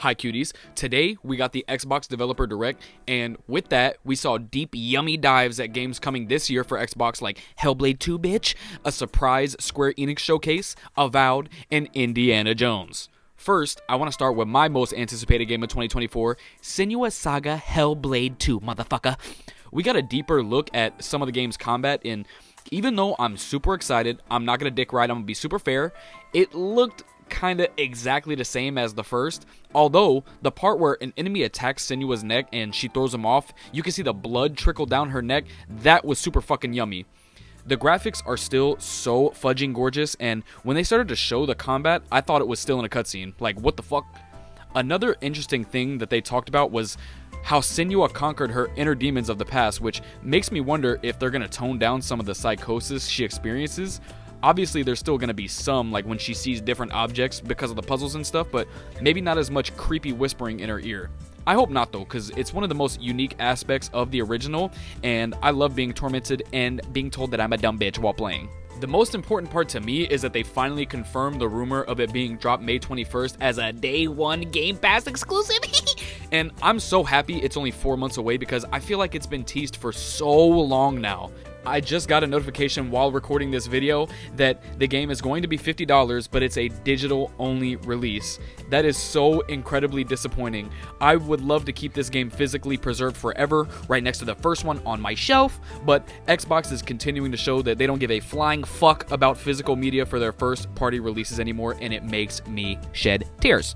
Hi cuties, today we got the Xbox Developer Direct, and with that, we saw deep yummy dives at games coming this year for Xbox like HELLBLADE 2 bitch, a surprise Square Enix showcase, Avowed, and Indiana Jones. First, I want to start with my most anticipated game of 2024, Senua's Saga HELLBLADE 2, motherfucker. We got a deeper look at some of the game's combat, and even though I'm super excited, I'm not going to dick ride, I'm going to be super fair, it looked kind of exactly the same as the first, although the part where an enemy attacks Senua's neck and she throws him off, you can see the blood trickle down her neck. That was super fucking yummy. The graphics are still so fudging gorgeous, and when they started to show the combat, I thought it was still in a cutscene. Like, what the fuck? Another interesting thing that they talked about was how Senua conquered her inner demons of the past, which makes me wonder if they're going to tone down some of the psychosis she experiences. Obviously, there's still going to be some, like when she sees different objects because of the puzzles and stuff, but maybe not as much creepy whispering in her ear. I hope not, though, because it's one of the most unique aspects of the original, and I love being tormented and being told that I'm a dumb bitch while playing. The most important part to me is that they finally confirmed the rumor of it being dropped May 21st as a Day 1 Game Pass exclusive. And I'm so happy it's only 4 months away because I feel like it's been teased for so long now. I just got a notification while recording this video that the game is going to be $50, but it's a digital-only release. That is so incredibly disappointing. I would love to keep this game physically preserved forever, right next to the first one on my shelf, but Xbox is continuing to show that they don't give a flying fuck about physical media for their first-party releases anymore, and it makes me shed tears.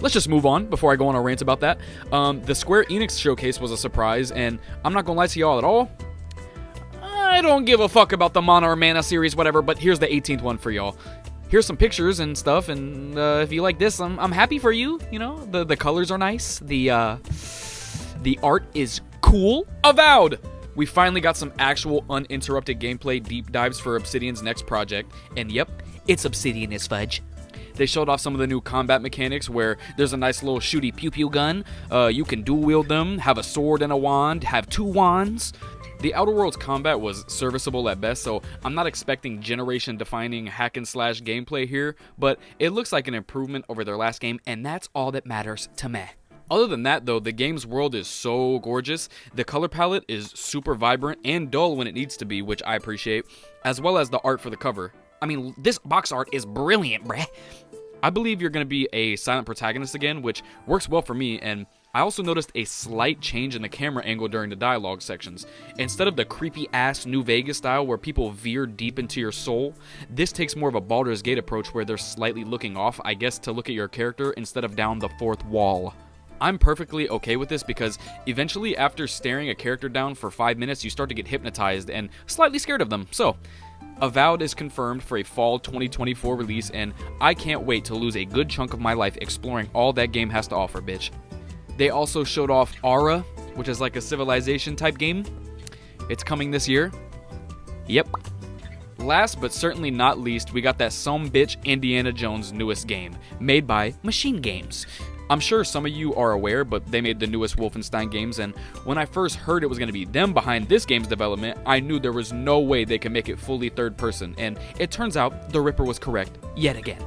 Let's just move on before I go on a rant about that. The Square Enix showcase was a surprise, and I'm not gonna lie to y'all at all. I don't give a fuck about the Mana or Mana series, whatever, but here's the 18th one for y'all. Here's some pictures and stuff, and if you like this, I'm happy for you. You know, the colors are nice. The art is cool. Avowed! We finally got some actual uninterrupted gameplay deep dives for Obsidian's next project, and yep, it's Obsidian as fudge. They showed off some of the new combat mechanics where there's a nice little shooty pew-pew gun. You can dual wield them, have a sword and a wand, have 2 wands. The Outer Worlds combat was serviceable at best, so I'm not expecting generation-defining hack-and-slash gameplay here, but it looks like an improvement over their last game, and that's all that matters to me. Other than that, though, the game's world is so gorgeous. The color palette is super vibrant and dull when it needs to be, which I appreciate, as well as the art for the cover. I mean, this box art is brilliant, bruh. I believe you're going to be a silent protagonist again, which works well for me, and I also noticed a slight change in the camera angle during the dialogue sections. Instead of the creepy-ass New Vegas style where people veer deep into your soul, this takes more of a Baldur's Gate approach where they're slightly looking off, I guess, to look at your character instead of down the 4th wall. I'm perfectly okay with this because eventually after staring a character down for 5 minutes, you start to get hypnotized and slightly scared of them, so Avowed is confirmed for a fall 2024 release, and I can't wait to lose a good chunk of my life exploring all that game has to offer, bitch. They also showed off Aura, which is like a Civilization type game. It's coming this year. Yep. Last but certainly not least, we got that sumbitch Indiana Jones newest game, made by Machine Games. I'm sure some of you are aware, but they made the newest Wolfenstein games, and when I first heard it was going to be them behind this game's development, I knew there was no way they could make it fully third person, and it turns out the Ripper was correct, yet again.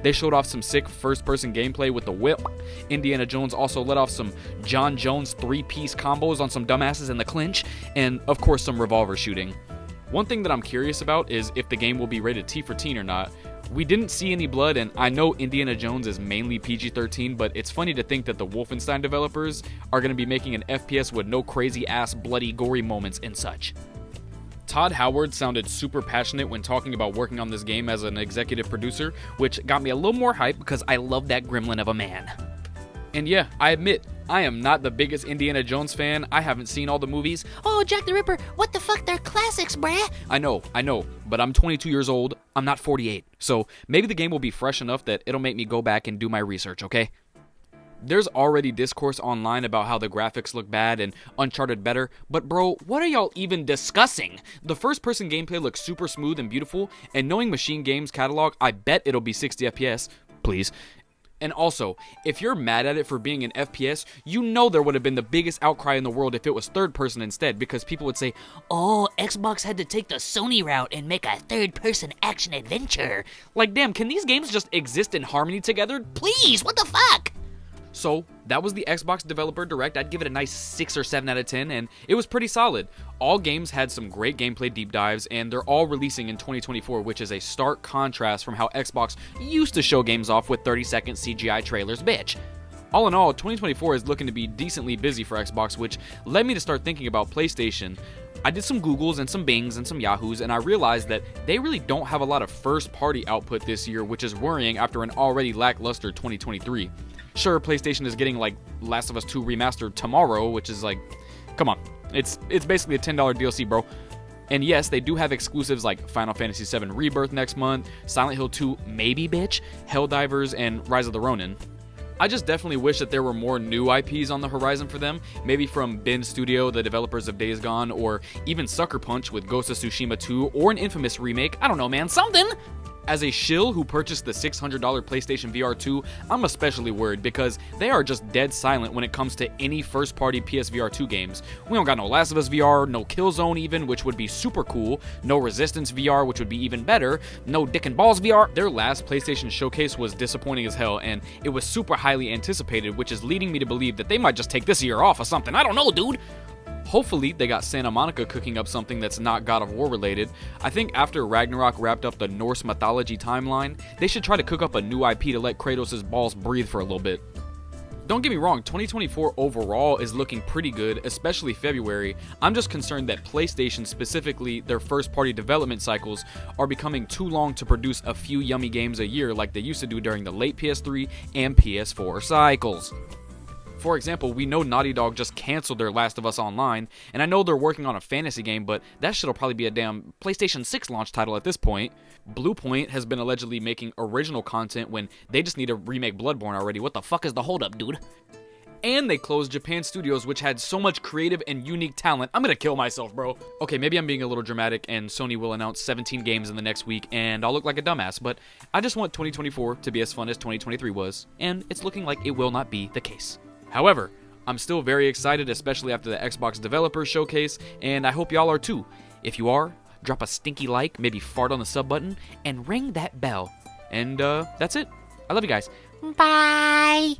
They showed off some sick first-person gameplay with the whip. Indiana Jones also let off some John Jones 3-piece combos on some dumbasses in the clinch, and of course some revolver shooting. One thing that I'm curious about is if the game will be rated T for teen or not. We didn't see any blood, and I know Indiana Jones is mainly PG-13, but it's funny to think that the Wolfenstein developers are going to be making an FPS with no crazy-ass, bloody, gory moments and such. Todd Howard sounded super passionate when talking about working on this game as an executive producer, which got me a little more hype because I love that gremlin of a man. And yeah, I admit, I am not the biggest Indiana Jones fan. I haven't seen all the movies. Oh, Jack the Ripper, what the fuck, they're classics, bruh. I know, but I'm 22 years old, I'm not 48, so maybe the game will be fresh enough that it'll make me go back and do my research, okay? There's already discourse online about how the graphics look bad and Uncharted better, but bro, what are y'all even discussing? The first-person gameplay looks super smooth and beautiful, and knowing Machine Games' catalog, I bet it'll be 60 FPS, please. And also, if you're mad at it for being an FPS, you know there would have been the biggest outcry in the world if it was third person instead, because people would say, oh, Xbox had to take the Sony route and make a third-person action adventure. Like, damn, can these games just exist in harmony together? Please, what the fuck? So that was the Xbox Developer Direct. I'd give it a nice 6 or 7 out of 10, and it was pretty solid. All games had some great gameplay deep dives, and they're all releasing in 2024, which is a stark contrast from how Xbox used to show games off with 30-second CGI trailers, bitch. All in all, 2024 is looking to be decently busy for Xbox, which led me to start thinking about PlayStation. I did some Googles and some Bings and some Yahoos, and I realized that they really don't have a lot of first-party output this year, which is worrying after an already lackluster 2023. Sure, PlayStation is getting like Last of Us 2 Remastered tomorrow, which is like, come on, it's basically a $10 DLC, bro. And yes, they do have exclusives like Final Fantasy VII Rebirth next month, Silent Hill 2 maybe, bitch, Helldivers, and Rise of the Ronin. I just definitely wish that there were more new IPs on the horizon for them, maybe from Bin Studio, the developers of Days Gone, or even Sucker Punch with Ghost of Tsushima 2, or an Infamous remake. I don't know, man, something! As a shill who purchased the $600 PlayStation VR 2, I'm especially worried because they are just dead silent when it comes to any first-party PSVR 2 games. We don't got no Last of Us VR, no Killzone even, which would be super cool, no Resistance VR, which would be even better, no Dick and Balls VR. Their last PlayStation showcase was disappointing as hell, and it was super highly anticipated, which is leading me to believe that they might just take this year off or something. I don't know, dude! Hopefully, they got Santa Monica cooking up something that's not God of War related. I think after Ragnarok wrapped up the Norse mythology timeline, they should try to cook up a new IP to let Kratos' balls breathe for a little bit. Don't get me wrong, 2024 overall is looking pretty good, especially February. I'm just concerned that PlayStation, specifically their first-party development cycles, are becoming too long to produce a few yummy games a year like they used to do during the late PS3 and PS4 cycles. For example, we know Naughty Dog just canceled their Last of Us Online, and I know they're working on a fantasy game, but that shit'll probably be a damn PlayStation 6 launch title at this point. Bluepoint has been allegedly making original content when they just need to remake Bloodborne already. What the fuck is the holdup, dude? And they closed Japan Studios, which had so much creative and unique talent. I'm gonna kill myself, bro. Okay, maybe I'm being a little dramatic, and Sony will announce 17 games in the next week, and I'll look like a dumbass, but I just want 2024 to be as fun as 2023 was, and it's looking like it will not be the case. However, I'm still very excited, especially after the Xbox Developer Showcase, and I hope y'all are too. If you are, drop a stinky like, maybe fart on the sub button, and ring that bell. And that's it. I love you guys. Bye!